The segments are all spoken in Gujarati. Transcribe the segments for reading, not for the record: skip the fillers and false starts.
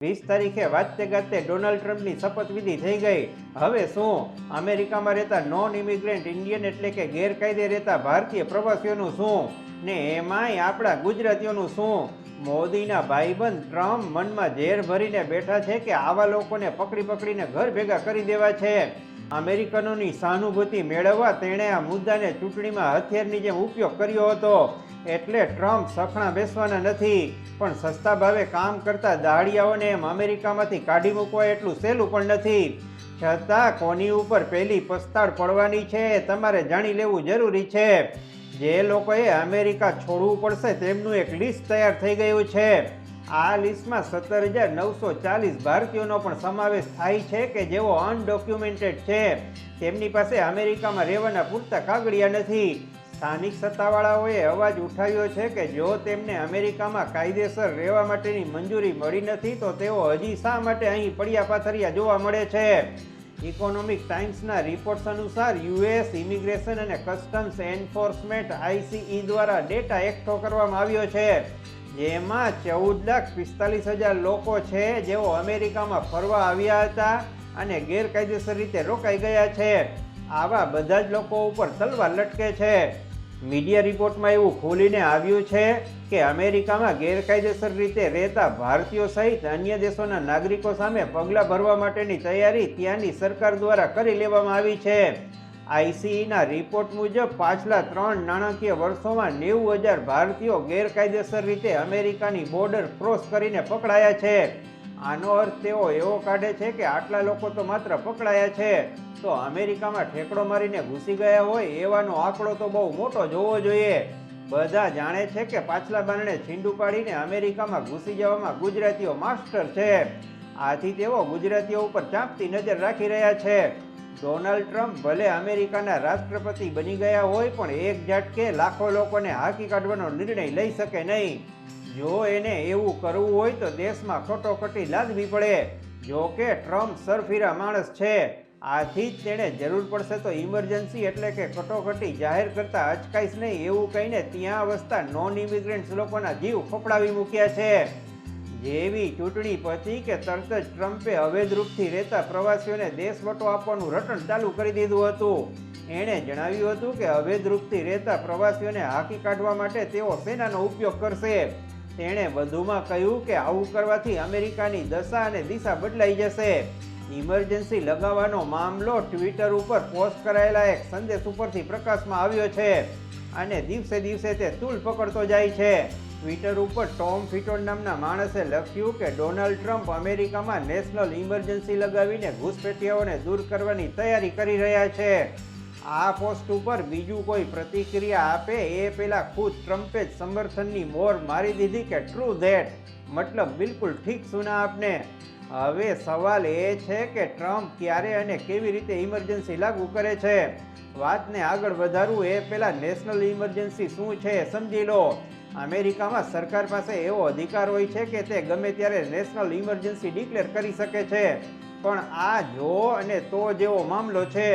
20 તારીખે વાજતે ગાજતે ડોનાલ્ડ ટ્રમ્પની શપથવિધિ થઈ ગઈ. હવે શું? અમેરિકામાં રહેતા નોન ઇમિગ્રન્ટ ઇન્ડિયન એટલે કે ગેરકાયદે રહેતા ભારતીય પ્રવાસીઓનું શું? ને એમાંય આપણા ગુજરાતીઓનું શું? મોદીના ભાઈબંધ ટ્રમ્પ મનમાં ઝેર ભરીને બેઠા છે કે આવા લોકોને પકડીને ઘર ભેગા કરી દેવા છે. અમેરિકનોની સહાનુભૂતિ મેળવવા તેણે આ મુદ્દાને ચૂંટણીમાં હથિયારની જેમ ઉપયોગ કર્યો હતો. એટલે ટ્રમ્પ સખણા બેસવાના નથી, પણ સસ્તા ભાવે કામ કરતા દાહડિયાઓને એમ અમેરિકામાંથી કાઢી મૂકવા એટલું સહેલું પણ નથી. છતાં કોની ઉપર પહેલી પસ્તાળ પડવાની છે એ તમારે જાણી લેવું જરૂરી છે. જે લોકોએ અમેરિકા છોડવું પડશે તેમનું એક લિસ્ટ તૈયાર થઈ ગયું છે. આ લિસ્ટમાં 17,940 ભારતીયોનો પણ સમાવેશ થાય છે કે જેઓ અનડોક્યુમેન્ટેડ છે. તેમની પાસે અમેરિકામાં રહેવાના પૂરતા કાગળિયા નથી. સ્થાનિક સત્તાવાળાઓએ અવાજ ઉઠાવ્યો છે કે જો તેમને અમેરિકામાં કાયદેસર રહેવા માટેની મંજૂરી મળી નથી તો તેઓ હજી શા માટે અહીં પડ્યા પાથરિયા જોવા મળે છે. ઇકોનોમિક ટાઈમ્સના રિપોર્ટ્સ અનુસાર યુએસ ઇમિગ્રેશન અને કસ્ટમ્સ એન્ફોર્સમેન્ટ ICE દ્વારા ડેટા એકઠો કરવામાં આવ્યો છે, જેમાં 14,45,000 લોકો છે જેઓ અમેરિકામાં ફરવા આવ્યા હતા અને ગેરકાયદેસર રીતે રોકાઈ ગયા છે. આવા બધા જ લોકો ઉપર તલવાર લટકે છે. મીડિયા રિપોર્ટમાં એવું ખુલીને આવ્યું છે કે અમેરિકામાં ગેરકાયદેસર રીતે રહેતા ભારતીયો સહિત અન્ય દેશોના નાગરિકો સામે પગલાં ભરવા માટેની તૈયારી ત્યાંની સરકાર દ્વારા કરી લેવામાં આવી છે. ICEના રિપોર્ટ મુજબ પાછલા 3 નાણાકીય વર્ષોમાં 90,000 ભારતીયો ગેરકાયદેસર રીતે અમેરિકાની બોર્ડર ક્રોસ કરીને પકડાયા છે. આનો અર્થ તેઓ એવો કાઢે છે કે આટલા લોકો તો માત્ર પકડાયા છે, તો અમેરિકામાં ઠેકડો મારીને ઘૂસી ગયા હોય એવાનો આંકડો તો બહુ મોટો જોવો જોઈએ. બધા જાણે છે કે પાછલા બારણે છીંડું પાડીને અમેરિકામાં ઘૂસી જવામાં ગુજરાતીઓ માસ્ટર છે. આથી તેઓ ગુજરાતીઓ ઉપર ચાંપતી નજર રાખી રહ્યા છે. ડોનાલ્ડ ટ્રમ્પ ભલે અમેરિકાના રાષ્ટ્રપતિ બની ગયા હોય પણ એક ઝટકે લાખો લોકોને હાંકી કાઢવાનો નિર્ણય લઈ શકે નહીં. જો એને એવું કરવું હોય તો દેશમાં કટોકટી લાદવી પડે. જો કે ટ્રમ્પ સરફીરા માણસ છે, આથી જ તેણે જરૂર પડશે તો ઇમરજન્સી એટલે કે કટોકટી જાહેર કરતા અચકાઈશ નહીં એવું કહીને ત્યાં વસતા નોન ઇમિગ્રન્ટ્સ લોકોના જીવ ફફડાવી મૂક્યા છે. જેવી ચૂંટણી પછી કે તરત જ ટ્રમ્પે અવૈધ રૂપથી રહેતા પ્રવાસીઓને દેશવટો આપવાનું રટણ ચાલુ કરી દીધું હતું. એણે જણાવ્યું હતું કે અવૈધ રૂપથી રહેતા પ્રવાસીઓને હાંકી કાઢવા માટે તેઓ સેનાનો ઉપયોગ કરશે. તેણે વધુમાં કહ્યું કે આવું કરવાથી અમેરિકાની દશા અને દિશા બદલાઈ જશે. ઇમરજન્સી લગાવવાનો મામલો ટ્વિટર ઉપર પોસ્ટ કરાયેલા એક સંદેશ ઉપરથી પ્રકાશમાં આવ્યો છે અને દિવસે દિવસે તે તૂલ પકડતો જાય છે. ટ્વિટર ઉપર ટોમ ફિટોન નામના માણસે લખ્યું કે ડોનાલ્ડ ટ્રમ્પ અમેરિકામાં નેશનલ ઇમરજન્સી લગાવીને ઘૂસપેઠિયાઓને દૂર કરવાની તૈયારી કરી રહ્યા છે. આ પોસ્ટ ઉપર બીજું કોઈ પ્રતિક્રિયા આપે એ પહેલા ખુદ ટ્રમ્પે જ સમર્થનની મોર મારી દીધી કે ટ્રુ ધેટ, મતલબ બિલકુલ ઠીક સુના આપને. હવે સવાલ એ છે કે ટ્રમ્પ ક્યારે અને કેવી રીતે ઇમરજન્સી લાગુ કરે છે. વાતને આગળ વધારવું એ પહેલા નેશનલ ઇમરજન્સી શું છે સમજી લો. અમેરિકામાં સરકાર પાસે એવો અધિકાર હોય છે કે તે ગમે ત્યારે નેશનલ ઇમરજન્સી ડિક્લેર કરી શકે છે. પણ આ જો અને તો જેવો મામલો છે.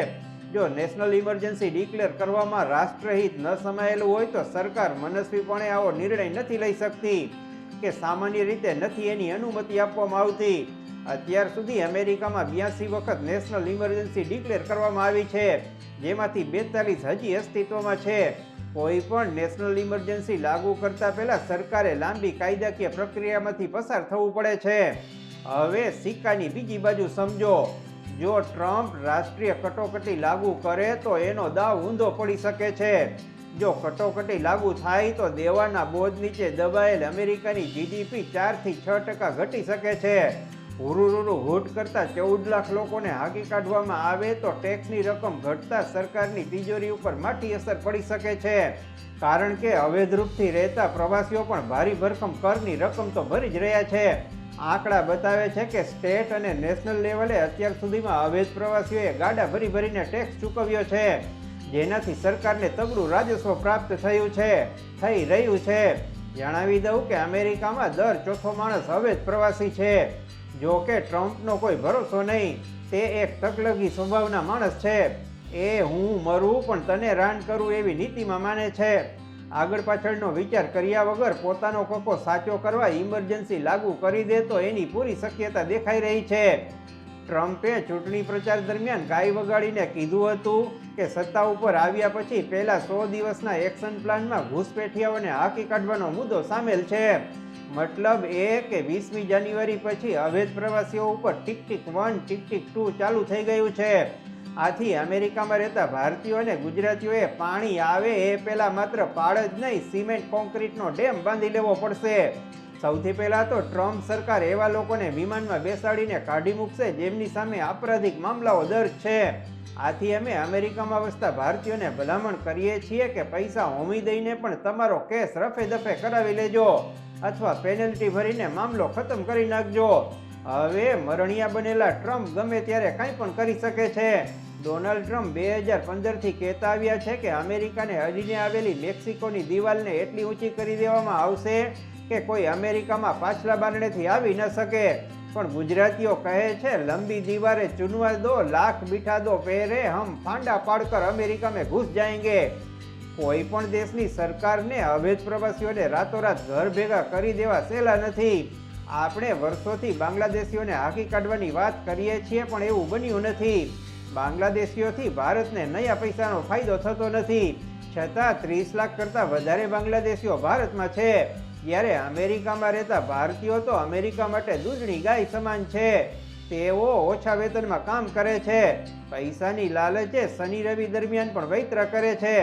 જો નેશનલ ઇમરજન્સી ડિક્લેર કરવામાં રાષ્ટ્રહિત ન સમાયેલું હોય તો સરકાર મનસ્વીપણે આવો નિર્ણય નથી લઈ શકતી કે સામાન્ય રીતે નથી એની અનુમતિ આપવામાં આવતી. અત્યાર સુધી અમેરિકામાં 82 વખત નેશનલ ઇમરજન્સી ડિક્લેર કરવામાં આવી છે, જેમાંથી 42 હજી અસ્તિત્વમાં છે. કોઈ પણ નેશનલ ઇમરજન્સી લાગુ કરતા પહેલા સરકારે લાંબી કાયદાકીય પ્રક્રિયામાંથી પસાર થવું પડે છે. હવે સિક્કાની બીજી બાજુ સમજો. જો ટ્રમ્પ રાષ્ટ્રીય કટોકટી લાગુ કરે તો એનો દાવ ઊંધો પડી શકે છે. જો કટોકટી લાગુ થાય તો દેવાના બોજ નીચે દબાયેલ અમેરિકાની GDP 4 થી 6% ઘટી શકે છે. હુરુરુરુ હુટ કરતા 14 લાખ લોકોને હાંકી કાઢવામાં આવે તો ટેક્સની રકમ ઘટતા સરકારની તિજોરી ઉપર માઠી અસર પડી શકે છે. કારણ કે અવૈધ રૂપથી રહેતા પ્રવાસીઓ પણ ભારી ભરખમ કરની રકમ તો ભરી જ રહ્યા છે. આંકડા બતાવે છે કે સ્ટેટ અને નેશનલ લેવલે અત્યાર સુધીમાં અવૈધ પ્રવાસીઓએ ગાડા ભરીને ટેક્સ ચૂકવ્યો છે, જેનાથી સરકારને તગડું રાજસ્વ પ્રાપ્ત થઈ રહ્યું છે. જણાવી દઉં કે અમેરિકામાં દર ચોથો માણસ અવૈધ પ્રવાસી છે. જો કે ટ્રમ્પનો કોઈ ભરોસો નહીં. તે એક તકલગી સ્વભાવના માણસ છે. એ હું મરું પણ તને રાન કરું એવી નીતિમાં માને છે. આગળ પાછળનો વિચાર કર્યા વગર પોતાનો કક્કો સાચો કરવા ઇમરજન્સી લાગુ કરી દે તો એની પૂરી શક્યતા દેખાઈ રહી છે. ટ્રમ્પે ચૂંટણી પ્રચાર દરમિયાન ગાય વગાડીને કીધું હતું કે સત્તા ઉપર આવ્યા પછી પહેલા 100 દિવસના એક્શન પ્લાનમાં ઘૂસપેઠિયાઓને હાંકી કાઢવાનો મુદ્દો સામેલ છે. મતલબ એ કે 20મી જાન્યુઆરી પછી અવૈધ પ્રવાસીઓ ઉપર ટિક 1 ટિક 2 ચાલુ થઈ ગયું છે. આથી અમેરિકામાં રહેતા ભારતીયો અને ગુજરાતીઓએ પાણી આવે એ પહેલા માત્ર પાળ જ નહીં, સિમેન્ટ કોન્ક્રીટનો ડેમ બાંધી લેવો પડશે. સૌથી પહેલા તો ટ્રમ્પ સરકાર એવા લોકોને વિમાનમાં બેસાડીને કાઢી મૂકશે જેમની સામે આપરાધિક મામલાઓ દર્જ છે. આથી અમે અમેરિકામાં વસતા ભારતીયોને ભલામણ કરીએ છીએ કે પૈસા હોમી દઈને પણ તમારો કેસ રફે દફે કરાવી લેજો અથવા પેનલ્ટી ભરીને મામલો ખતમ કરી નાખજો. હવે મરણિયા બનેલા ટ્રમ્પ ગમે ત્યારે કંઈ પણ કરી શકે છે. ડોનાલ્ડ ટ્રમ્પ 2015થી કહેતા આવ્યા છે કે અમેરિકાને અડીને આવેલી મેક્સિકોની દિવાલને એટલી ઊંચી કરી દેવામાં આવશે કે કોઈ અમેરિકામાં પાછલા બારણેથી આવી ન શકે. પણ ગુજરાતીઓ કહે છે લંબી દીવારે ચુનવા દો, લાખ બીઠા દો પહેરે, હમ ફાંડા પાડકર અમેરિકા મેં ઘૂસ જાएंगे. કોઈ પણ દેશની સરકારને અવૈધ પ્રવાસીઓને રાતોરાત ઘર ભેગા કરી દેવા સહેલા નથી. આપણે વર્ષોથી બાંગ્લાદેશીઓને હાંકી કાઢવાની વાત કરીએ છીએ પણ એવું બન્યું નથી. બાંગ્લાદેશીઓથી ભારતને નયા પૈસાનો ફાયદો થતો નથી. છતાં 30 લાખ કરતાં વધારે બાંગ્લાદેશીઓ ભારતમાં છે. જ્યારે અમેરિકામાં રહેતા ભારતીયો તો અમેરિકા માટે દૂધની ગાય સમાન છે. તેઓ ઓછા વેતનમાં કામ કરે છે. પૈસાની લાલચે શનિ રવિ દરમિયાન પણ વૈતરા કરે છે.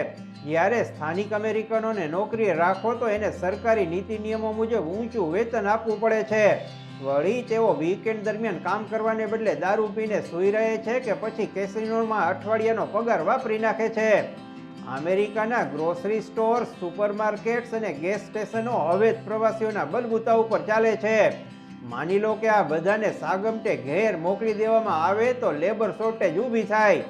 જ્યારે સ્થાનિક અમેરિકનોને નોકરીએ રાખો તો એને સરકારી નીતિ નિયમો મુજબ ઊંચું વેતન આપવું પડે છે. વળી તેઓ વીકેન્ડ દરમિયાન કામ કરવાને બદલે દારૂ પીને સૂઈ રહે છે કે પછી કેસિનોમાં અઠવાડિયાનો પગાર વાપરી નાખે છે. અમેરિકાના ગ્રોસરી સ્ટોર્સ, સુપરમાર્કેટ્સ અને ગેસ સ્ટેશનો અવૈધ પ્રવાસીઓના બલબૂતા ઉપર ચાલે છે. માની લો કે આ બધાને સાગમટે ઘેર મોકલી દેવામાં આવે તો લેબર શોર્ટેજ ઊભી થાય.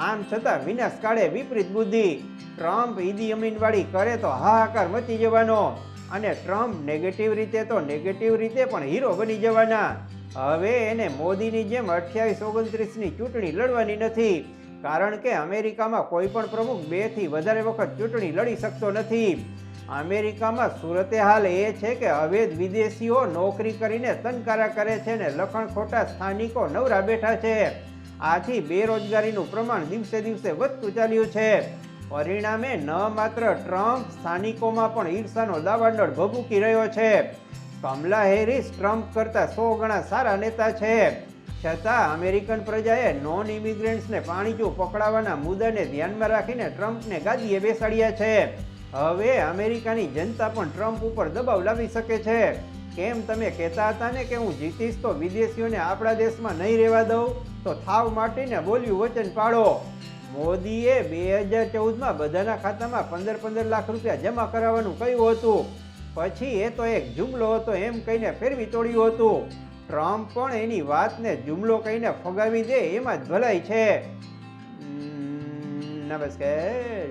આમ છતાં વિનાશ કાળે વિપરીત બુદ્ધિ. ટ્રમ્પ ઈદી અમીનવાળી કરે તો હાહાકાર મચી જવાનો અને ટ્રમ્પ નેગેટિવ રીતે તો નેગેટિવ રીતે પણ હીરો બની જવાના. હવે એને મોદીની જેમ 28-29ની ચૂંટણી લડવાની નથી. કારણ કે અમેરિકામાં કોઈ પણ પ્રમુખ 2 થી વધારે વખત ચૂંટણી લડી શકતો નથી. અમેરિકામાં સુરતે હાલ એ છે કે અવૈધ વિદેશીઓ નોકરી કરીને તનકારા કરે છે ને લખણ ખોટા સ્થાનિકો નવરા બેઠા છે. આથી બેરોજગારીનું પ્રમાણ દિવસે દિવસે વધતું ચાલ્યું છે. પરિણામે ન માત્ર ટ્રમ્પ, સ્થાનિકોમાં પણ ઈર્ષાનો દાવાનળ ભભૂકી રહ્યો છે. કમલા હેરિસ ટ્રમ્પ કરતાં 100 ગણા સારા નેતા છે. છતાં અમેરિકન પ્રજાએ નોન ઇમિગ્રન્ટ્સને પાણીચું પકડાવવાના મુદ્દાને ધ્યાનમાં રાખીને ટ્રમ્પને ગાદીએ બેસાડ્યા છે. હવે અમેરિકાની જનતા પણ ટ્રમ્પ ઉપર દબાવ લાવી શકે છે. કેમ તમે કહેતા હતા ને કે હું જીતીશ તો વિદેશીઓને આપણા દેશમાં નહીં રહેવા દઉં, તો થાવ માટીને બોલ્યું વચન પાડો. મોદીએ 2014માં બધાના ખાતામાં 15 લાખ રૂપિયા જમા કરાવવાનું કહ્યું હતું. પછી એ તો એક જુમલો હતો એમ કહીને ફેરવી તોડ્યું હતું. ટ્રમ્પ પણ એની વાતને જુમલો કહીને ફગાવી દે એમાં જ ભલાઈ છે. નમસ્કાર.